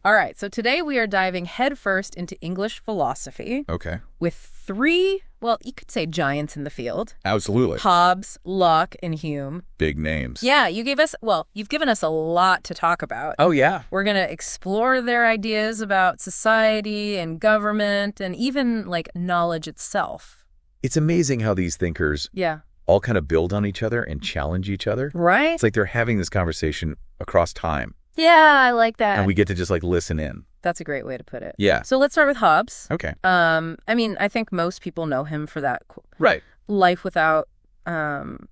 All right, so today we are diving headfirst into English philosophy Okay. with three, well, you could say giants in the field. Absolutely. Hobbes, Locke, and Hume. Big names. Yeah, you've given us a lot to talk about. Oh, yeah. We're going to explore their ideas about society and government and even, like, knowledge itself. It's amazing how these thinkers Yeah. all kind of build on each other and challenge each other. Right? It's like they're having this conversation across time, Yeah, I like that. and we get to just like listen in. That's a great way to put it. Yeah. So let's start with Hobbes. Okay. I mean, I think most people know him for that Right. life without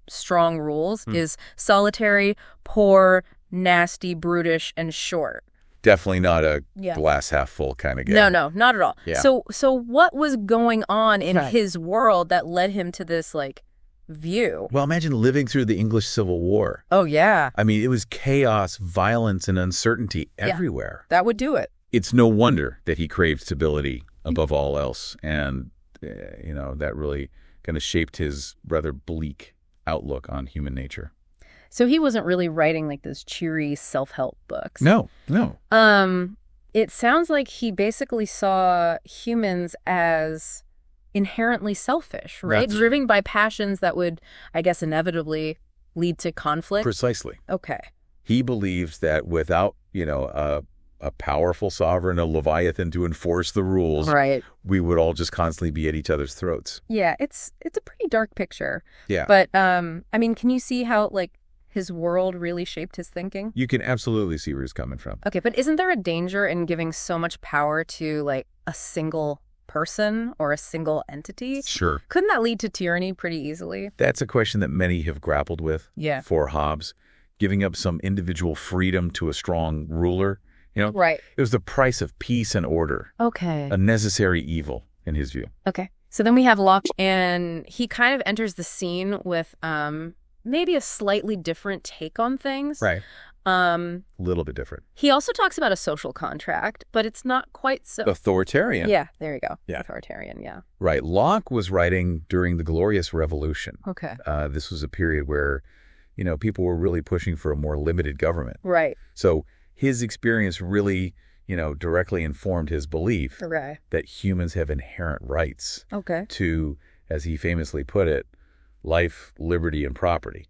strong rules is solitary, poor, nasty, brutish, and short. Definitely not a Yeah. glass half full kind of guy. No, not at all. Yeah. So what was going on in Right. his world that led him to this, like, view? Well, imagine living through the English Civil War. Oh, yeah. I mean, it was chaos, violence, and uncertainty everywhere. That would do it. It's no wonder that he craved stability above all else. And, that really kind of shaped his rather bleak outlook on human nature. So he wasn't really writing, like, those cheery self-help books. No. It sounds like he basically saw humans as inherently selfish, right? That's- Driven by passions that would, I guess, inevitably lead to conflict. Precisely. Okay. He believed that without, a powerful sovereign, a Leviathan to enforce the rules, Right. we would all just constantly be at each other's throats. Yeah, it's a pretty dark picture. Yeah. But I mean, can you see how, like, his world really shaped his thinking? You can absolutely see where he's coming from. Okay, but isn't there a danger in giving so much power to, like, a single person or a single entity? Sure. Couldn't that lead to tyranny pretty easily? That's a question that many have grappled with Yeah. for Hobbes. Giving up some individual freedom to a strong ruler, Right. it was the price of peace and order, Okay. a necessary evil in his view. Okay. So then we have Locke, and he kind of enters the scene with maybe a slightly different take on things. Right. Um, A little bit different. he also talks about a social contract, but it's not quite so. Authoritarian. Yeah, there you go. Yeah. Authoritarian, yeah. Right. Locke was writing during the Glorious Revolution. Okay. This was a period where, people were really pushing for a more limited government. Right. So his experience really, directly informed his belief Okay. that humans have inherent rights Okay. to, as he famously put it, life, liberty, and property.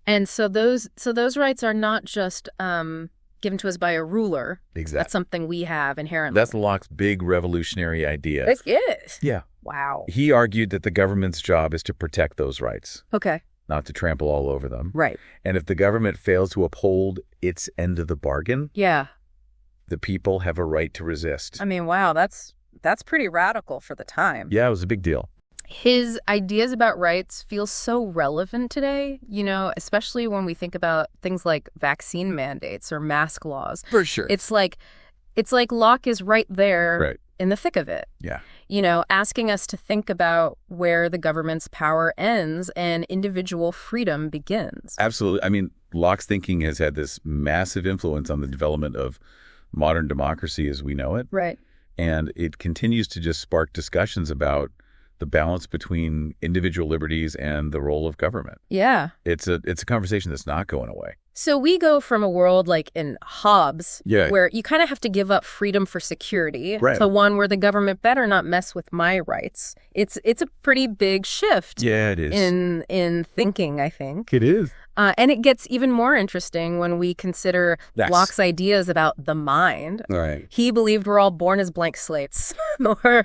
And so those rights are not just given to us by a ruler. Exactly. That's something we have inherently. That's Locke's big revolutionary idea. It is. Yeah. Wow. He argued that the government's job is to protect those rights, Okay. not to trample all over them. Right. And if the government fails to uphold its end of the bargain, Yeah. the people have a right to resist. I mean, wow, that's pretty radical for the time. Yeah, it was a big deal. His ideas about rights feel so relevant today, especially when we think about things like vaccine mandates or mask laws. For sure. It's like Locke is right there Right. in the thick of it, Yeah. asking us to think about where the government's power ends and individual freedom begins. Absolutely. I mean, Locke's thinking has had this massive influence on the development of modern democracy as we know it. Right. And it continues to just spark discussions about the balance between individual liberties and the role of government. Yeah. It's a conversation that's not going away. So we go from a world like in Hobbes, Yeah. where you kind of have to give up freedom for security, Right. to one where the government better not mess with my rights. It's a pretty big shift Yeah, it is. in thinking, I think. It is. And it gets even more interesting when we consider Yes. Locke's ideas about the mind. All right. He believed we're all born as blank slates, or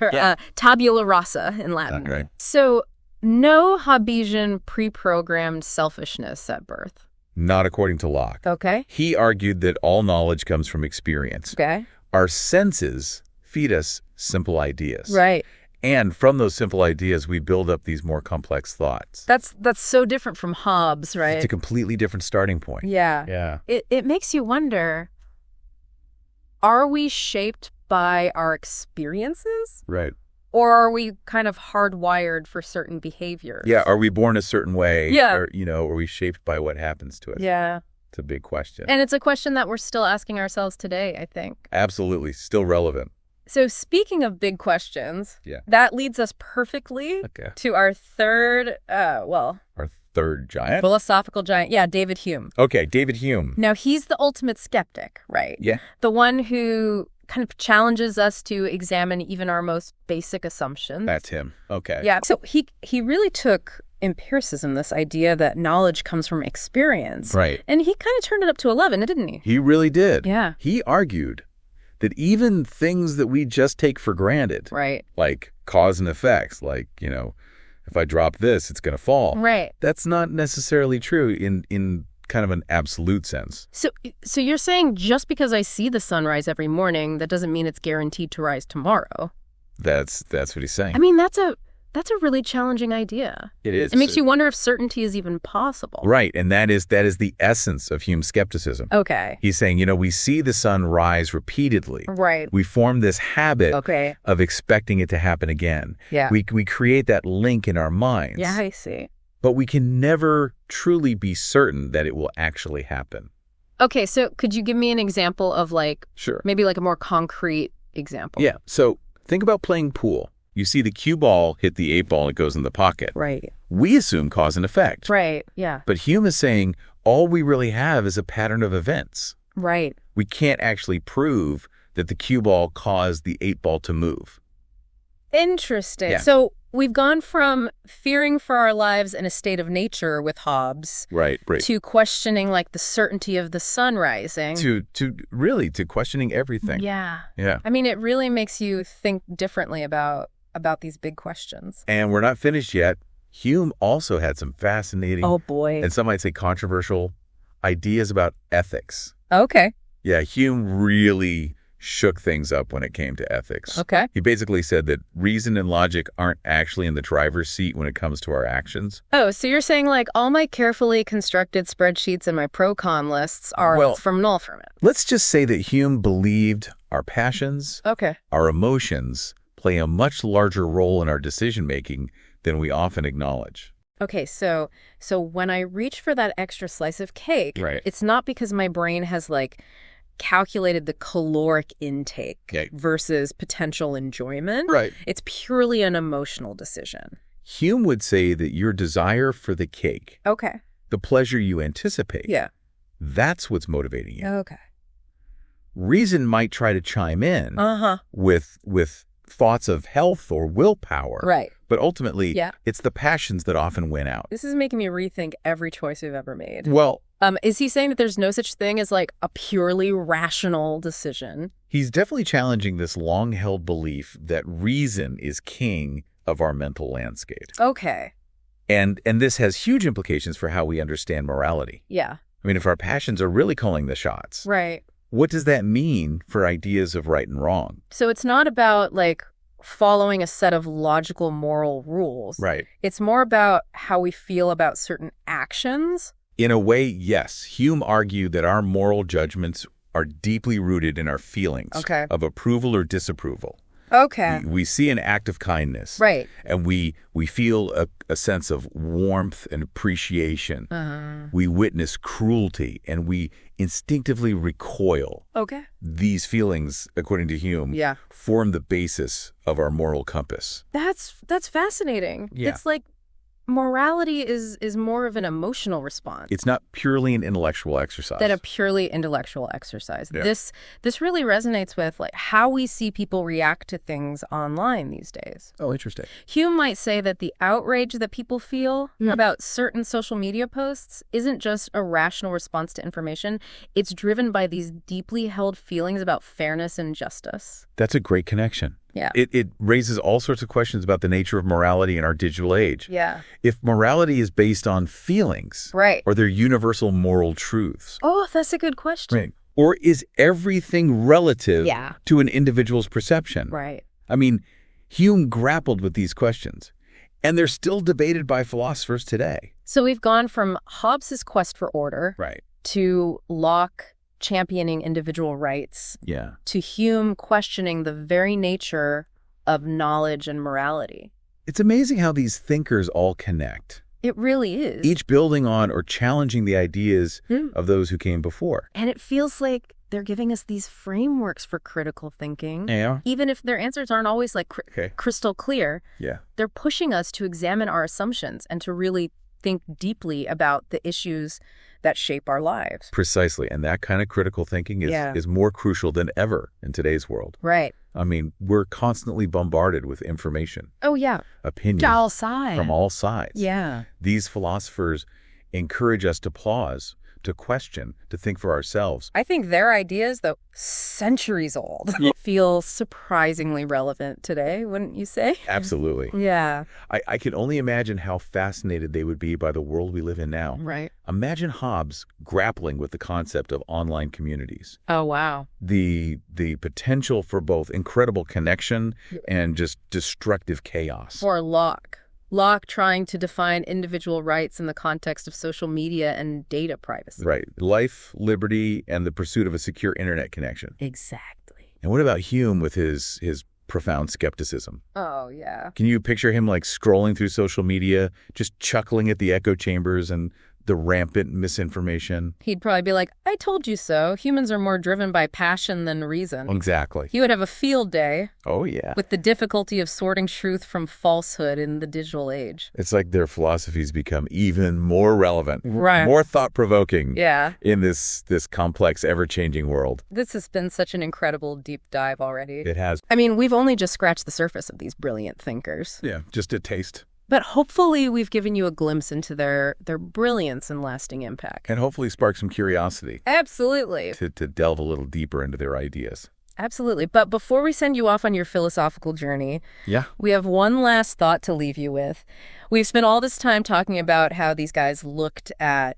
tabula rasa in Latin. Right. So no Hobbesian pre-programmed selfishness at birth. Not according to Locke. Okay. He argued that all knowledge comes from experience. Okay. Our senses feed us simple ideas. Right. And from those simple ideas, we build up these more complex thoughts. That's so different from Hobbes, right? It's a completely different starting point. Yeah. Yeah. It makes you wonder, are we shaped by our experiences? Right. Or are we kind of hardwired for certain behaviors? Yeah. Are we born a certain way? Yeah. Or, are we shaped by what happens to us? Yeah. It's a big question. And it's a question that we're still asking ourselves today, I think. Absolutely. Still relevant. So speaking of big questions, Yeah. that leads us perfectly Okay. to our third, Our third giant? Philosophical giant. Yeah, David Hume. Okay, David Hume. Now, he's the ultimate skeptic, right? Yeah. The one who kind of challenges us to examine even our most basic assumptions. That's him. Okay. Yeah. So he really took empiricism, this idea that knowledge comes from experience. Right. And he kind of turned it up to 11, didn't he? He really did. Yeah. He argued that even things that we just take for granted, Right. like cause and effects, like, if I drop this, it's going to fall. Right. That's not necessarily true in kind of an absolute sense. So you're saying just because I see the sunrise every morning, that doesn't mean it's guaranteed to rise tomorrow? That's what he's saying. I mean, that's a really challenging idea. It is. It makes you wonder if certainty is even possible. Right, and that is the essence of Hume's skepticism. Okay. He's saying, we see the sun rise repeatedly. Right. We form this habit Okay. of expecting it to happen again. Yeah. We create that link in our minds. Yeah, I see. But we can never truly be certain that it will actually happen. Okay, so could you give me an example of Sure. maybe a more concrete example? Yeah, so think about playing pool. You see the cue ball hit the 8 ball, it goes in the pocket. Right. We assume cause and effect. Right, yeah. But Hume is saying all we really have is a pattern of events. Right. We can't actually prove that the cue ball caused the 8 ball to move. Interesting. Yeah. So we've gone from fearing for our lives in a state of nature with Hobbes Right. to questioning the certainty of the sun rising. To questioning everything. Yeah. Yeah. I mean, it really makes you think differently about these big questions. And we're not finished yet. Hume also had some fascinating, Oh, boy. and some might say controversial, ideas about ethics. Okay. Yeah, Hume really shook things up when it came to ethics. Okay. He basically said that reason and logic aren't actually in the driver's seat when it comes to our actions. Oh, so you're saying all my carefully constructed spreadsheets and my pro-con lists are Well- from null from it. Let's just say that Hume believed our passions, Okay. our emotions, play a much larger role in our decision-making than we often acknowledge. Okay, so when I reach for that extra slice of cake, Right. it's not because my brain has calculated the caloric intake Okay. versus potential enjoyment. Right. It's purely an emotional decision. Hume would say that your desire for the cake, Okay. the pleasure you anticipate, Yeah. that's what's motivating you. Okay. Reason might try to chime in Uh-huh. with thoughts of health or willpower. Right. But ultimately, Yeah. it's the passions that often win out. This is making me rethink every choice we've ever made. Well, Is he saying that there's no such thing as a purely rational decision? he's definitely challenging this long-held belief that reason is king of our mental landscape. Okay. And this has huge implications for how we understand morality. Yeah. I mean, if our passions are really calling the shots, Right. what does that mean for ideas of right and wrong? So it's not about following a set of logical moral rules. Right. It's more about how we feel about certain actions. In a way, yes. Hume argued that our moral judgments are deeply rooted in our feelings Okay. of approval or disapproval. Okay. We see an act of kindness. Right. And we feel a sense of warmth and appreciation. Uh-huh. We witness cruelty and we instinctively recoil. Okay. These feelings, according to Hume, Yeah. form the basis of our moral compass. That's fascinating. Yeah. It's morality is more of an emotional response It's not purely an intellectual exercise. than a purely intellectual exercise. Yeah. This really resonates with how we see people react to things online these days. Oh, interesting. Hume might say that the outrage that people feel about certain social media posts isn't just a rational response to information. It's driven by these deeply held feelings about fairness and justice. That's a great connection. Yeah. It raises all sorts of questions about the nature of morality in our digital age. Yeah. If morality is based on feelings, Right. are there universal moral truths? Oh, that's a good question. Right. Or is everything relative Yeah. to an individual's perception? Right. I mean, Hume grappled with these questions, and they're still debated by philosophers today. So we've gone from Hobbes's quest for order Right. to Locke championing individual rights Yeah. to Hume questioning the very nature of knowledge and morality. It's amazing how these thinkers all connect, It really is. each building on or challenging the ideas Hmm. of those who came before. And it feels like they're giving us these frameworks for critical thinking. Yeah. Even if their answers aren't always Okay. crystal clear, Yeah. they're pushing us to examine our assumptions and to really think deeply about the issues that shape our lives. Precisely. And that kind of critical thinking is more crucial than ever in today's world. Right. I mean, we're constantly bombarded with information. Oh, yeah. Opinions. All sides. From all sides. Yeah. These philosophers encourage us to pause, to question, to think for ourselves. I think their ideas, though centuries old, feel surprisingly relevant today, wouldn't you say? Absolutely. Yeah. I can only imagine how fascinated they would be by the world we live in now. Right. Imagine Hobbes grappling with the concept of online communities. Oh, wow. The potential for both incredible connection and just destructive chaos. Or Locke trying to define individual rights in the context of social media and data privacy. Right. Life, liberty, and the pursuit of a secure internet connection. Exactly. And what about Hume with his profound skepticism? Oh, yeah. Can you picture him like scrolling through social media, just chuckling at the echo chambers and the rampant misinformation? He'd probably be like, I told you so. Humans are more driven by passion than reason. Exactly. He would have a field day. Oh, yeah. With the difficulty of sorting truth from falsehood in the digital age. It's like their philosophies become even more relevant, right. more thought-provoking in this complex, ever-changing world. This has been such an incredible deep dive already. It has. I mean, we've only just scratched the surface of these brilliant thinkers. Yeah, just a taste. But hopefully we've given you a glimpse into their brilliance and lasting impact. And hopefully spark some curiosity. Absolutely. To delve a little deeper into their ideas. Absolutely. But before we send you off on your philosophical journey, we have one last thought to leave you with. We've spent all this time talking about how these guys looked at,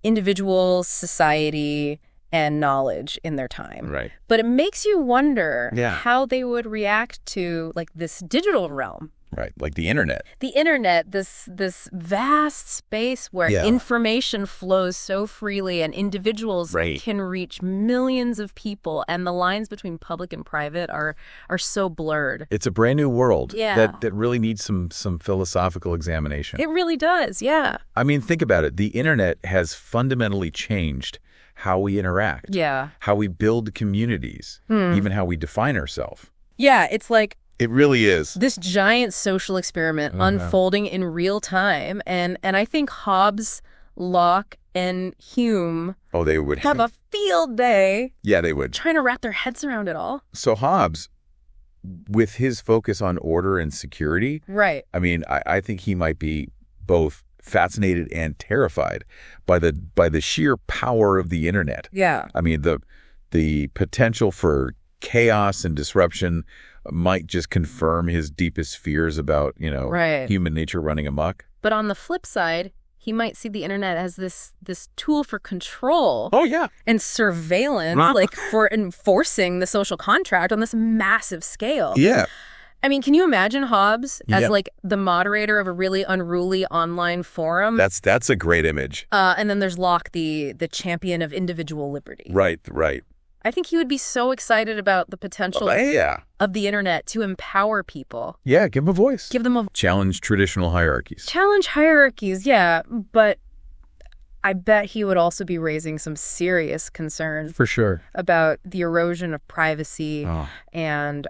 individuals, society, and knowledge in their time. Right. But it makes you wonder how they would react to this digital realm. Right, like the internet. The internet, this vast space where information flows so freely and individuals can reach millions of people, and the lines between public and private are so blurred. It's a brand new world that really needs some philosophical examination. It really does, yeah. I mean, think about it. The internet has fundamentally changed how we interact, how we build communities, even how we define ourselves. Yeah, it's like it really is. This giant social experiment unfolding in real time. And I think Hobbes, Locke, and Hume they would have a field day. Yeah, they would. Trying to wrap their heads around it all. So Hobbes, with his focus on order and security, I mean, I think he might be both fascinated and terrified by the sheer power of the internet. Yeah. I mean, the potential for chaos and disruption might just confirm his deepest fears about, human nature running amok. But on the flip side, he might see the internet as this tool for control. Oh, yeah. And surveillance, for enforcing the social contract on this massive scale. Yeah. I mean, can you imagine Hobbes as the moderator of a really unruly online forum? That's a great image. And then there's Locke, the champion of individual liberty. Right. I think he would be so excited about the potential of the internet to empower people. Yeah, give them a voice. Give them a... Challenge traditional hierarchies. Challenge hierarchies, yeah. But I bet he would also be raising some serious concern. For sure. About the erosion of privacy and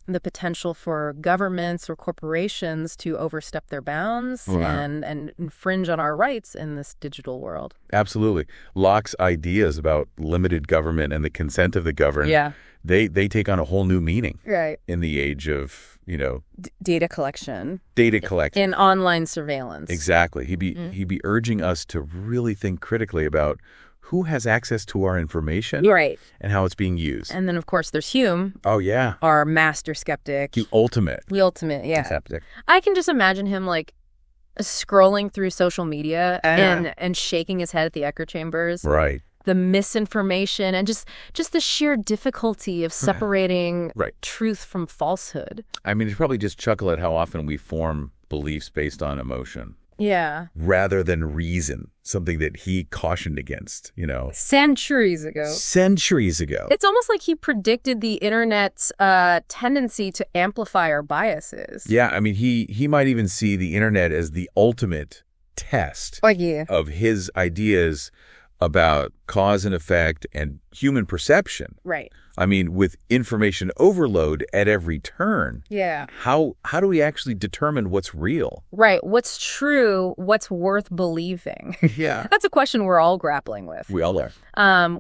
the potential for governments or corporations to overstep their bounds and infringe on our rights in this digital world. Absolutely. Locke's ideas about limited government and the consent of the governed, they take on a whole new meaning in the age of, data collection. In online surveillance. Exactly. He'd be urging us to really think critically about who has access to our information and how it's being used. And then, of course, there's Hume. Oh, yeah. Our master skeptic. The ultimate. Skeptic. I can just imagine him, scrolling through social media and shaking his head at the echo chambers. Right. The misinformation and just the sheer difficulty of separating truth from falsehood. I mean, he'd probably just chuckle at how often we form beliefs based on emotion. Yeah. Rather than reason, something that he cautioned against, Centuries ago. It's almost like he predicted the internet's tendency to amplify our biases. Yeah, I mean, he might even see the internet as the ultimate test of his ideas about cause and effect and human perception. Right. I mean, with information overload at every turn, yeah, how do we actually determine what's real? Right. What's true, what's worth believing? Yeah. That's a question we're all grappling with. We all are.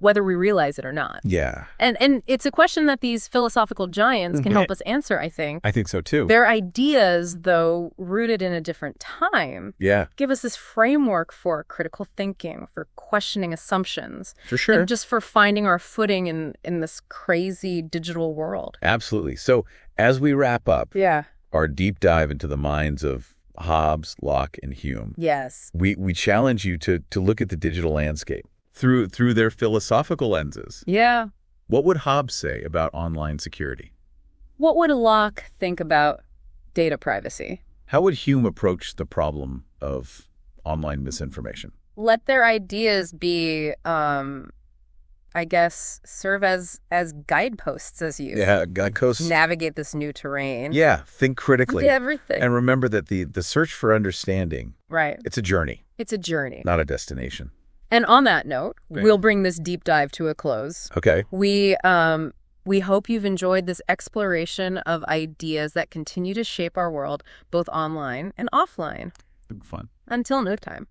Whether we realize it or not. Yeah. And it's a question that these philosophical giants can help us answer, I think. I think so, too. Their ideas, though rooted in a different time, give us this framework for critical thinking, for questioning assumptions. For sure. And just for finding our footing in this crazy digital world. Absolutely. So as we wrap up our deep dive into the minds of Hobbes, Locke, and Hume, we challenge you to look at the digital landscape through their philosophical lenses. Yeah. What would Hobbes say about online security? What would Locke think about data privacy? How would Hume approach the problem of online misinformation? Let their ideas be, I guess, serve as guideposts as you guideposts. Navigate this new terrain. Yeah, think critically. Everything. And remember that the search for understanding, it's a journey. It's a journey. Not a destination. And on that note, we'll bring this deep dive to a close. Okay. We hope you've enjoyed this exploration of ideas that continue to shape our world, both online and offline. It's been fun. Until next time.